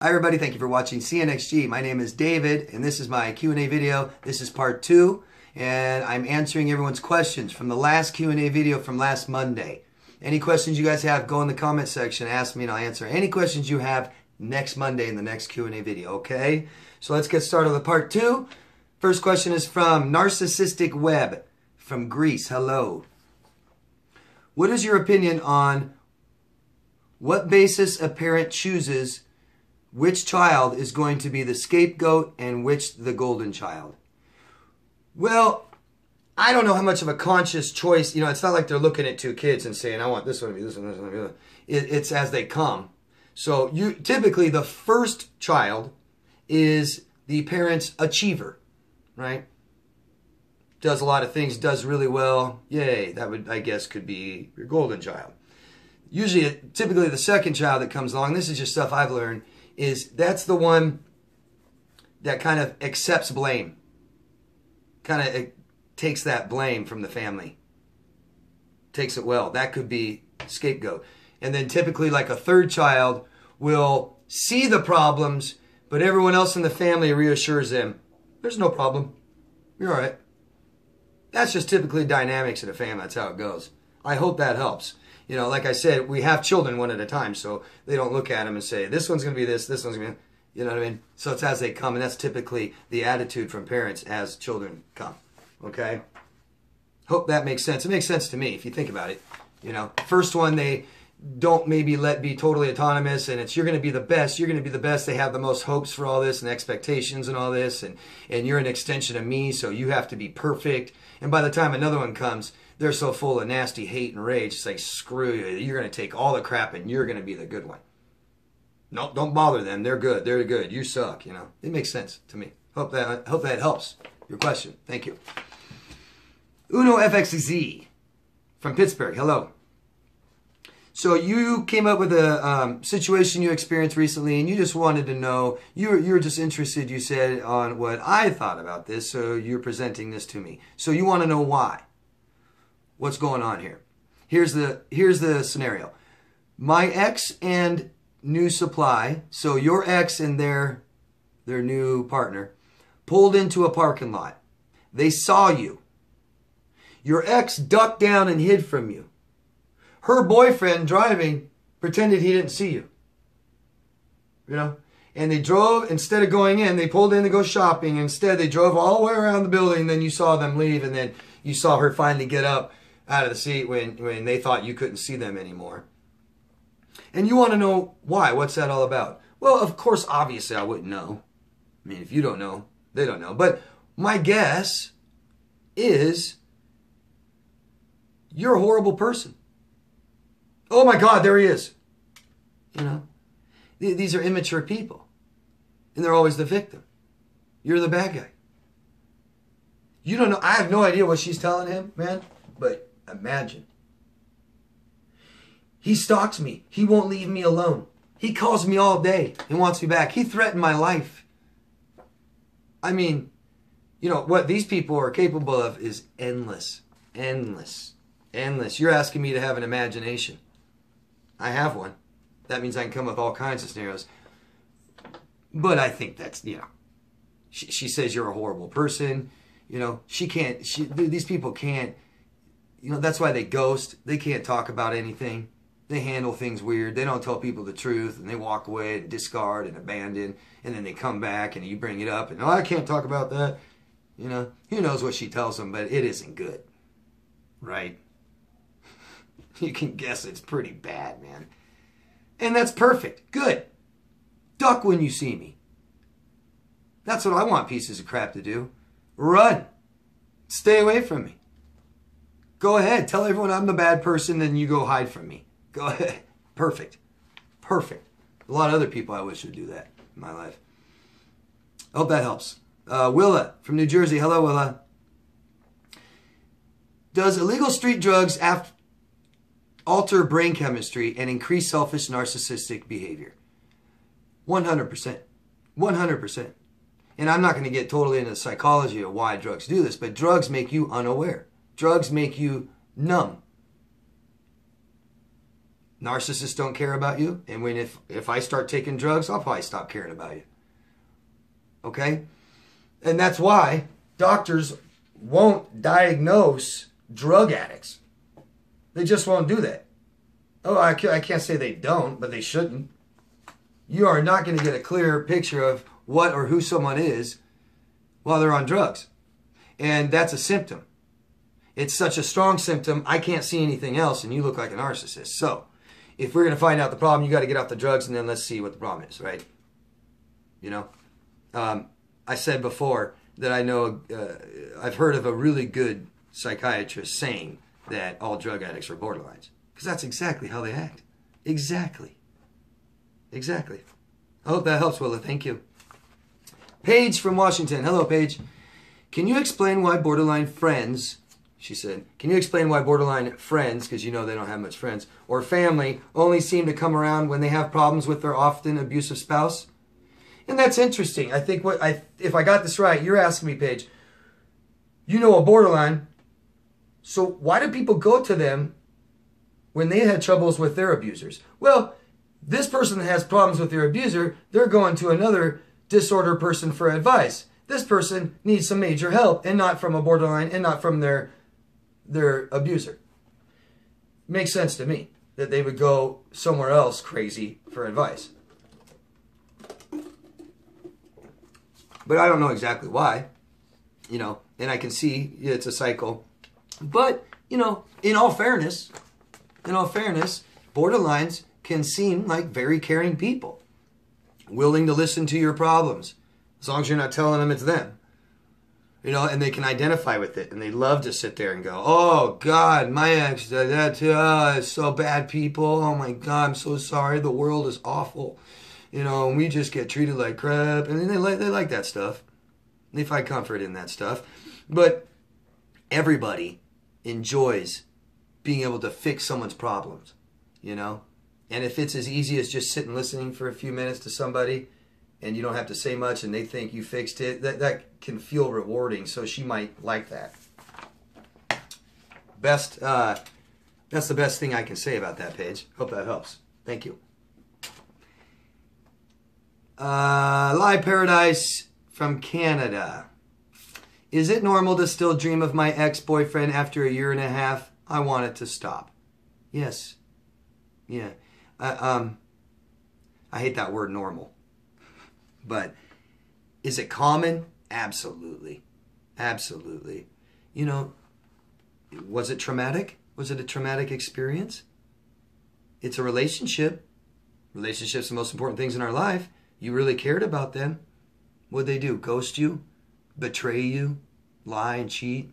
Hi everybody, thank you for watching CNXG. My name is David and this is my Q&A video. This is part 2 and I'm answering everyone's questions from the last Q&A video from last Monday. Any questions you guys have, go in the comment section, ask me and I'll answer any questions you have next Monday in the next Q&A video, okay? So let's get started with part 2. First question is from Narcissistic Web from Greece. Hello. What is your opinion on what basis a parent chooses which child is going to be the scapegoat and which the golden child? Well, I don't know how much of a conscious choice, it's not like they're looking at two kids and saying, I want this one to be this one, this one to be that. It's as they come. So typically the first child is the parent's achiever, right? Does a lot of things, does really well. Yay, that would, I guess, could be your golden child. Usually, typically the second child that comes along, this is just stuff I've learned, that's the one that kind of accepts blame. Kind of takes that blame from the family. Takes it well. That could be scapegoat. And then typically like a third child will see the problems, but everyone else in the family reassures them, there's no problem. You're all right. That's just typically dynamics in a family. That's how it goes. I hope that helps. Like I said, we have children one at a time, so they don't look at them and say, this one's going to be this one's going to be, you know what I mean? So it's as they come, and that's typically the attitude from parents as children come, okay? Hope that makes sense. It makes sense to me if you think about it. First one, they don't maybe be totally autonomous, and it's you're going to be the best, you're going to be the best. They have the most hopes for all this and expectations and all this, and you're an extension of me, so you have to be perfect. And by the time another one comes, they're so full of nasty hate and rage. It's like, screw you. You're going to take all the crap and you're going to be the good one. No, don't bother them. They're good. They're good. You suck, It makes sense to me. Hope that helps your question. Thank you. NoFXz from Pittsburgh. Hello. So you came up with a situation you experienced recently and you just wanted to know, you were just interested, you said, on what I thought about this, so you're presenting this to me. So you want to know why. What's going on here? Here's the scenario. My ex and new supply, so your ex and their new partner, pulled into a parking lot. They saw you. Your ex ducked down and hid from you. Her boyfriend driving pretended he didn't see you. And they drove, instead of going in, they pulled in to go shopping. Instead, they drove all the way around the building. Then you saw them leave, and then you saw her finally get up out of the seat when they thought you couldn't see them anymore. And you want to know why. What's that all about? Well, of course, obviously, I wouldn't know. I mean, if you don't know, they don't know. But my guess is you're a horrible person. Oh my God, there he is. These are immature people. And they're always the victim. You're the bad guy. You don't know. I have no idea what she's telling him, man. But imagine. He stalks me. He won't leave me alone. He calls me all day and wants me back. He threatened my life. I mean, what these people are capable of is endless. Endless. Endless. You're asking me to have an imagination. I have one. That means I can come up with all kinds of scenarios. But I think that's, she says you're a horrible person. She can't, these people can't, that's why they ghost. They can't talk about anything. They handle things weird. They don't tell people the truth, and they walk away and discard and abandon, and then they come back and you bring it up and, oh, I can't talk about that. Who knows what she tells them, but it isn't good. Right? You can guess it's pretty bad, man. And that's perfect. Good. Duck when you see me. That's what I want pieces of crap to do. Run. Stay away from me. Go ahead. Tell everyone I'm the bad person, then you go hide from me. Go ahead. Perfect. Perfect. A lot of other people I wish would do that in my life. I hope that helps. Willa from New Jersey. Hello, Willa. Does illegal street drugs alter brain chemistry and increase selfish narcissistic behavior? 100%. 100%. And I'm not going to get totally into the psychology of why drugs do this, but drugs make you unaware. Drugs make you numb. Narcissists don't care about you. And if I start taking drugs, I'll probably stop caring about you. Okay? And that's why doctors won't diagnose drug addicts. They just won't do that. Oh, I can't say they don't, but they shouldn't. You are not going to get a clear picture of what or who someone is while they're on drugs. And that's a symptom. It's such a strong symptom, I can't see anything else, and you look like a narcissist. So, if we're going to find out the problem, you got to get off the drugs, and then let's see what the problem is, right? You know? I said before that I know, I've heard of a really good psychiatrist saying that all drug addicts are borderlines. Because that's exactly how they act. Exactly. Exactly. I hope that helps, Willa. Thank you. Paige from Washington. Hello, Paige. Can you explain why borderline friends, she said, can you explain why borderline friends, because you know they don't have much friends, or family only seem to come around when they have problems with their often abusive spouse? And that's interesting. I think if I got this right, you're asking me, Paige, you know a borderline, so why do people go to them when they had troubles with their abusers? Well, this person that has problems with their abuser, they're going to another disorder person for advice. This person needs some major help, and not from a borderline, and not from their abuser. Makes sense to me that they would go somewhere else crazy for advice. But I don't know exactly why, you know, and I can see it's a cycle. But, you know, in all fairness, borderlines can seem like very caring people, willing to listen to your problems, as long as you're not telling them it's them. You know, and they can identify with it, and they love to sit there and go, oh, God, my ex did that too. Oh, it's so bad, people. Oh, my God, I'm so sorry. The world is awful. You know, and we just get treated like crap. And they like that stuff. They find comfort in that stuff. But everybody enjoys being able to fix someone's problems, you know? And if it's as easy as just sitting listening for a few minutes to somebody and you don't have to say much and they think you fixed it, that can feel rewarding. So she might like that. That's the best thing I can say about that, Paige. Hope that helps. Thank you. Live Paradise from Canada. Is it normal to still dream of my ex-boyfriend after a year and a half? I want it to stop. Yes. Yeah. I hate that word normal. But is it common? Absolutely. Absolutely. You know, was it traumatic? Was it a traumatic experience? It's a relationship. Relationships are the most important things in our life. You really cared about them. What'd they do? Ghost you? Betray you? Lie and cheat?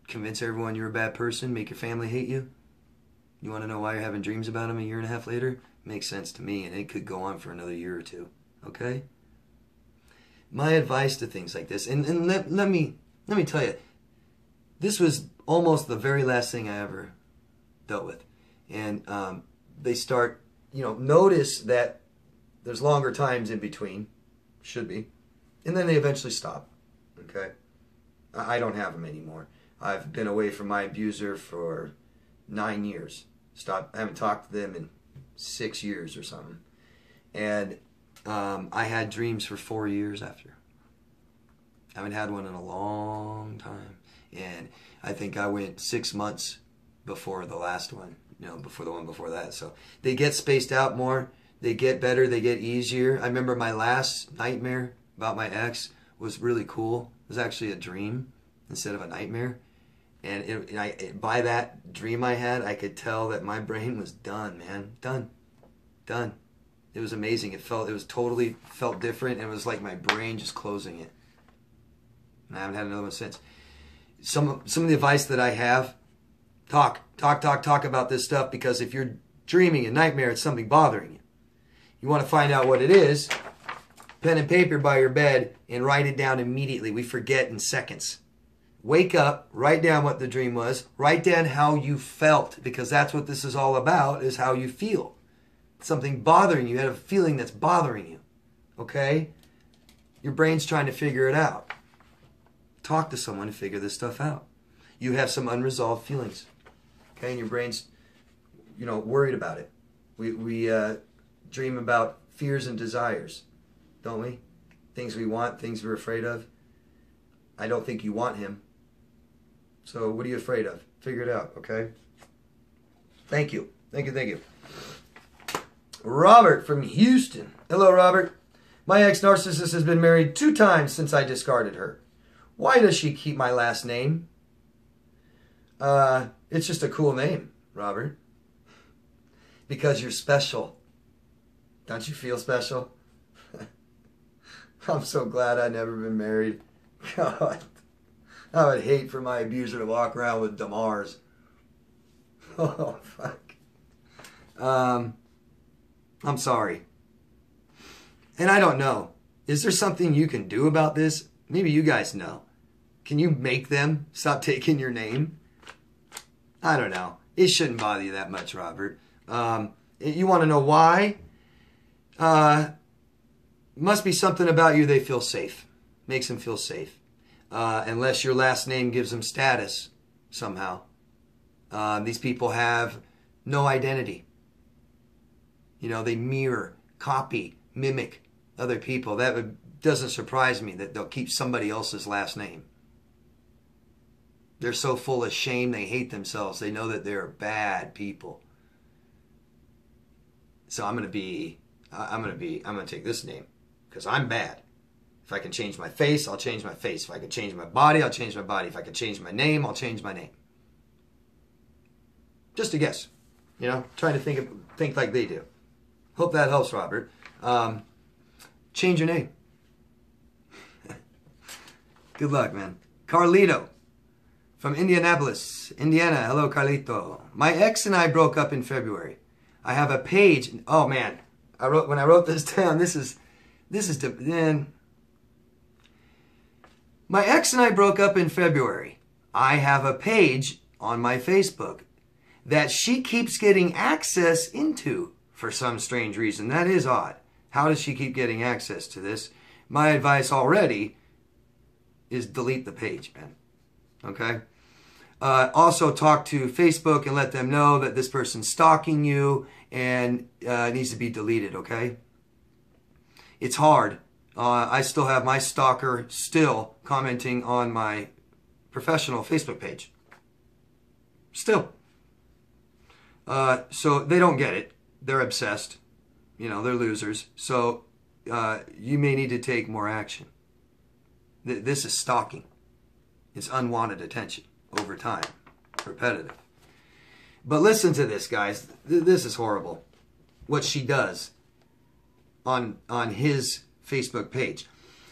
Convince everyone you're a bad person? Make your family hate you? You want to know why you're having dreams about them a year and a half later? Makes sense to me, and it could go on for another year or two. Okay? My advice to things like this, and let me tell you, this was almost the very last thing I ever dealt with. And they start, you know, notice that there's longer times in between, should be, and then they eventually stop. Okay? I don't have them anymore. I've been away from my abuser for 9 years. I haven't talked to them in 6 years or something. And I had dreams for 4 years after. I haven't had one in a long time. And I think I went 6 months before the last one, you know, before the one before that. So they get spaced out more. They get better. They get easier. I remember my last nightmare about my ex was really cool. It was actually a dream instead of a nightmare. And by that dream I had, I could tell that my brain was done, man. Done. It was amazing. It totally felt different. And it was like my brain just closing it. And I haven't had another one since. Some of the advice that I have, talk about this stuff, because if you're dreaming a nightmare, it's something bothering you. You want to find out what it is, pen and paper by your bed and write it down immediately. We forget in seconds. Wake up, write down what the dream was, write down how you felt, because that's what this is all about, is how you feel. Something bothering you, you have a feeling that's bothering you, okay? Your brain's trying to figure it out. Talk to someone to figure this stuff out. You have some unresolved feelings, okay? And your brain's, you know, worried about it. We dream about fears and desires, don't we? Things we want, things we're afraid of. I don't think you want him. So what are you afraid of? Figure it out, okay? Thank you. Thank you, thank you. Robert from Houston. Hello, Robert. My ex-narcissist has been married 2 times since I discarded her. Why does she keep my last name? It's just a cool name, Robert. Because you're special. Don't you feel special? I'm so glad I've never been married. God. I would hate for my abuser to walk around with Damars. Oh, fuck. I'm sorry. And I don't know. Is there something you can do about this? Maybe you guys know. Can you make them stop taking your name? I don't know. It shouldn't bother you that much, Robert. You want to know why? Must be something about you they feel safe. Makes them feel safe. Unless your last name gives them status somehow. These people have no identity. You know, they mirror, copy, mimic other people. Doesn't surprise me that they'll keep somebody else's last name. They're so full of shame, they hate themselves. They know that they're bad people. So I'm going to take this name because I'm bad. If I can change my face, I'll change my face. If I can change my body, I'll change my body. If I can change my name, I'll change my name. Just a guess. You know, trying to think like they do. Hope that helps, Robert. Change your name. Good luck, man. Carlito from Indianapolis, Indiana. Hello, Carlito. My ex and I broke up in February. I have a page. Oh man, when I wrote this down. My ex and I broke up in February. I have a page on my Facebook that she keeps getting access into for some strange reason. That is odd. How does she keep getting access to this? My advice already is delete the page, man. Okay? Also talk to Facebook and let them know that this person's stalking you and it needs to be deleted, okay? It's hard. I still have my stalker still commenting on my professional Facebook page. Still. So they don't get it. They're obsessed. You know, they're losers. So you may need to take more action. This is stalking. It's unwanted attention over time. Repetitive. But listen to this, guys. This is horrible. What she does on his Facebook page.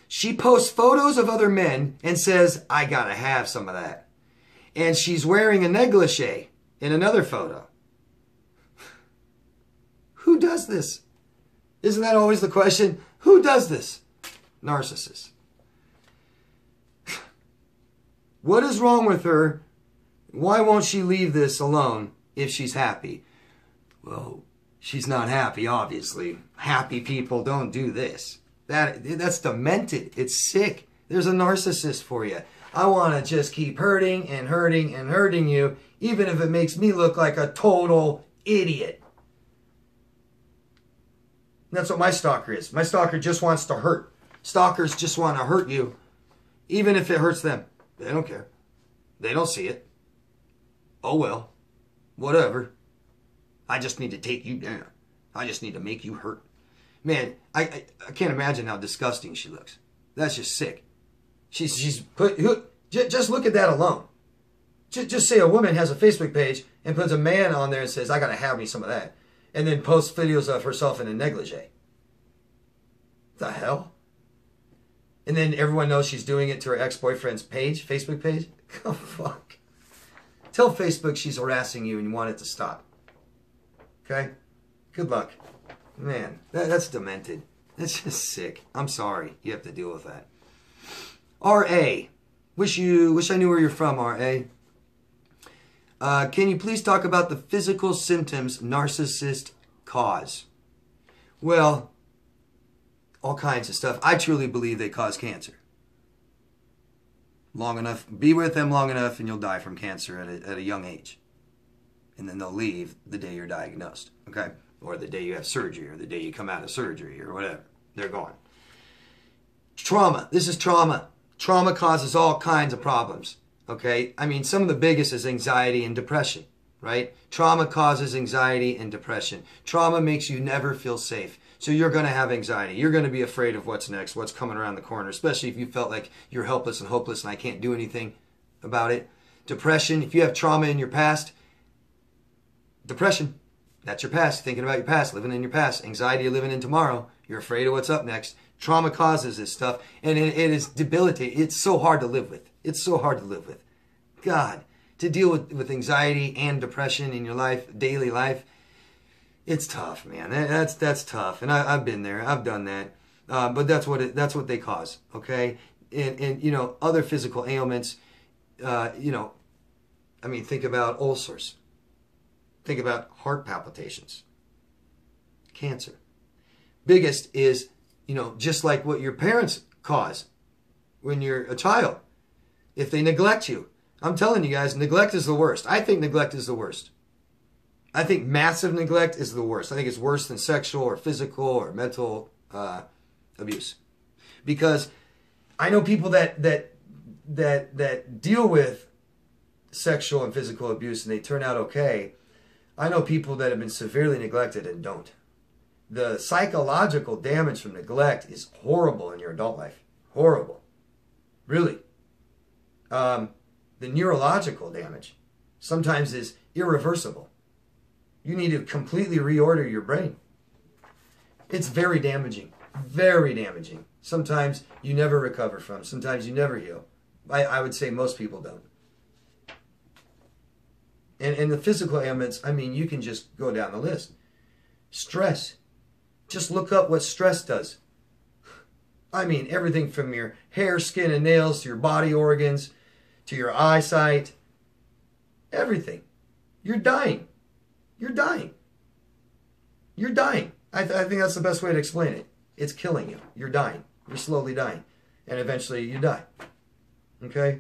She posts photos of other men and says, I gotta have some of that. And she's wearing a negligee in another photo. Who does this? Isn't that always the question? Who does this? Narcissists. What is wrong with her? Why won't she leave this alone if she's happy? Well, she's not happy, obviously. Happy people don't do this. That's demented. It's sick. There's a narcissist for you. I want to just keep hurting and hurting and hurting you, even if it makes me look like a total idiot. And that's what my stalker is. My stalker just wants to hurt. Stalkers just want to hurt you, even if it hurts them. They don't care. They don't see it. Oh well. Whatever. I just need to take you down. I just need to make you hurt. Man, I can't imagine how disgusting she looks. That's just sick. Just look at that alone. Just say a woman has a Facebook page and puts a man on there and says, I gotta have me some of that. And then posts videos of herself in a negligee. The hell? And then everyone knows she's doing it to her ex-boyfriend's page, Facebook page. Oh, fuck. Tell Facebook she's harassing you and you want it to stop. Okay? Good luck. Man, that's demented. That's just sick. I'm sorry you have to deal with that. R.A. Wish I knew where you're from, R.A. Can you please talk about the physical symptoms narcissists cause? Well, all kinds of stuff. I truly believe they cause cancer. Long enough, be with them long enough and you'll die from cancer at a young age. And then they'll leave the day you're diagnosed. Okay? or the day you have surgery, or the day you come out of surgery, or whatever. They're gone. Trauma. This is trauma. Trauma causes all kinds of problems. Okay? I mean, some of the biggest is anxiety and depression, right? Trauma causes anxiety and depression. Trauma makes you never feel safe. So you're going to have anxiety. You're going to be afraid of what's next, what's coming around the corner, especially if you felt like you're helpless and hopeless and I can't do anything about it. Depression. If you have trauma in your past, depression, that's your past. Thinking about your past, living in your past. Anxiety, you're living in tomorrow. You're afraid of what's up next. Trauma causes this stuff, and it is debilitating. It's so hard to live with. It's so hard to live with. God, to deal with anxiety and depression in your life, daily life, it's tough, man. That's tough, and I've been there. I've done that, but that's what they cause. Okay, and you know, other physical ailments. You know, I mean, think about ulcers. Think about heart palpitations. Cancer. Biggest is, you know, just like what your parents cause when you're a child. If they neglect you. I'm telling you guys, neglect is the worst. I think neglect is the worst. I think massive neglect is the worst. I think it's worse than sexual or physical or mental abuse. Because I know people that deal with sexual and physical abuse and they turn out okay. I know people that have been severely neglected and don't. The psychological damage from neglect is horrible in your adult life. Horrible. Really. The neurological damage sometimes is irreversible. You need to completely reorder your brain. It's very damaging. Very damaging. Sometimes you never recover from. Sometimes you never heal. I would say most people don't. And the physical ailments, I mean, you can just go down the list. Stress. Just look up what stress does. I mean, everything from your hair, skin, and nails to your body organs, to your eyesight. Everything. You're dying. You're dying. You're dying. I think that's the best way to explain it. It's killing you. You're dying. You're slowly dying. And eventually you die. Okay?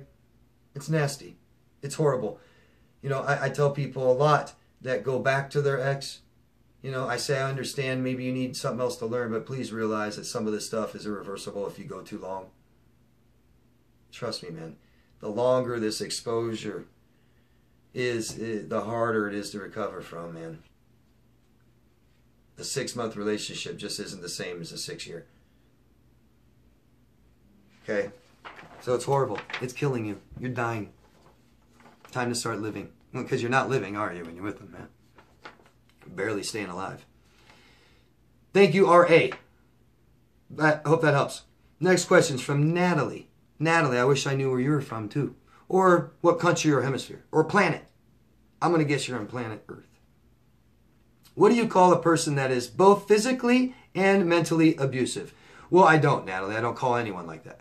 It's nasty. It's horrible. You know, I tell people a lot that go back to their ex. You know, I say I understand maybe you need something else to learn, but please realize that some of this stuff is irreversible if you go too long. Trust me, man. The longer this exposure is, the harder it is to recover from, man. A 6-month relationship just isn't the same as a 6-year. Okay? So it's horrible. It's killing you. You're dying. Time to start living. Because you're not living, are you, when you're with them, man? You're barely staying alive. Thank you, R.A. I hope that helps. Next question is from Natalie. Natalie, I wish I knew where you were from, too. Or what country or hemisphere. Or planet. I'm going to guess you're on planet Earth. What do you call a person that is both physically and mentally abusive? Well, I don't, Natalie. I don't call anyone like that.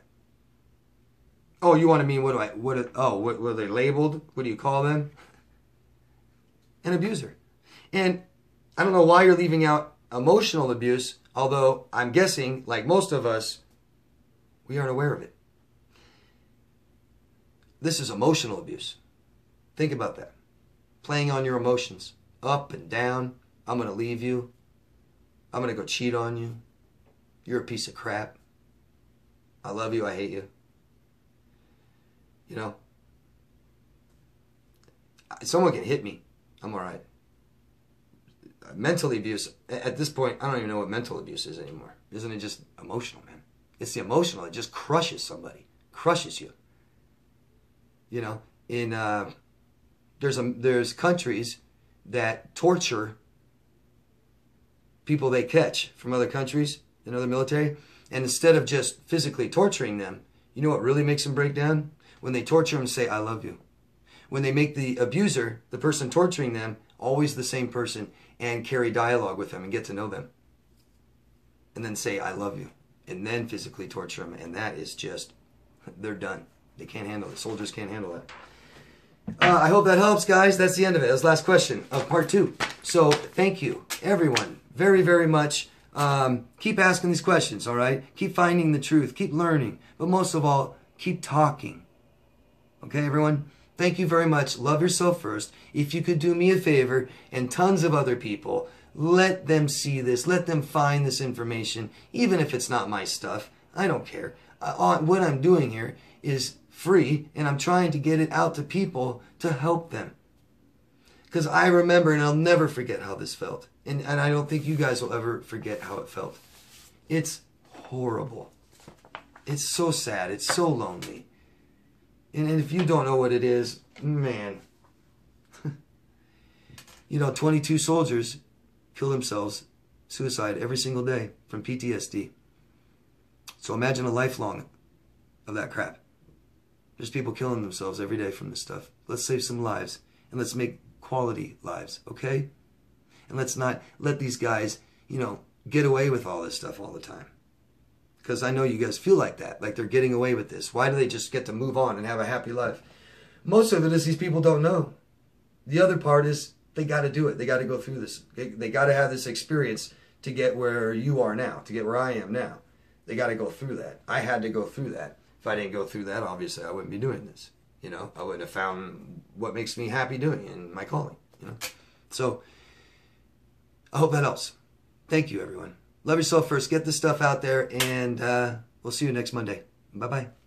Oh, you want to mean what were they labeled? What do you call them? An abuser. And I don't know why you're leaving out emotional abuse, although I'm guessing, like most of us, we aren't aware of it. This is emotional abuse. Think about that. Playing on your emotions. Up and down. I'm going to leave you. I'm going to go cheat on you. You're a piece of crap. I love you. I hate you. You know, someone can hit me. I'm all right. Mental abuse, at this point, I don't even know what mental abuse is anymore. Isn't it just emotional, man? It's the emotional. It just crushes somebody. Crushes you. You know, in there's countries that torture people they catch from other countries and other military. And instead of just physically torturing them, you know what really makes them break down? When they torture them, say, I love you. When they make the abuser, the person torturing them, always the same person, and carry dialogue with them and get to know them. And then say, I love you. And then physically torture them. And that is just, they're done. They can't handle it. Soldiers can't handle it. I hope that helps, guys. That's the end of it. That's the last question of part 2. So thank you, everyone, very, very much. Keep asking these questions, all right? Keep finding the truth. Keep learning. But most of all, keep talking. Okay, everyone? Thank you very much. Love yourself first. If you could do me a favor and tons of other people, Let them see this. Let them find this information, even if it's not my stuff. I don't care. What I'm doing here is free, and I'm trying to get it out to people to help them. Because I remember, and I'll never forget how this felt. And I don't think you guys will ever forget how it felt. It's horrible. It's so sad. It's so lonely. And if you don't know what it is, man. 22 soldiers kill themselves, suicide, every single day from PTSD. So imagine a lifelong of that crap. There's people killing themselves every day from this stuff. Let's save some lives, and let's make quality lives, okay? And let's not let these guys, get away with all this stuff all the time. Because I know you guys feel like that, like they're getting away with this. Why do they just get to move on and have a happy life? Most of it is these people don't know. The other part is they got to do it. They got to go through this. They got to have this experience to get where you are now, to get where I am now. They got to go through that. I had to go through that. If I didn't go through that, obviously I wouldn't be doing this. I wouldn't have found what makes me happy doing in my calling. So I hope that helps. Thank you, everyone. Love yourself first. Get this stuff out there, and we'll see you next Monday. Bye-bye.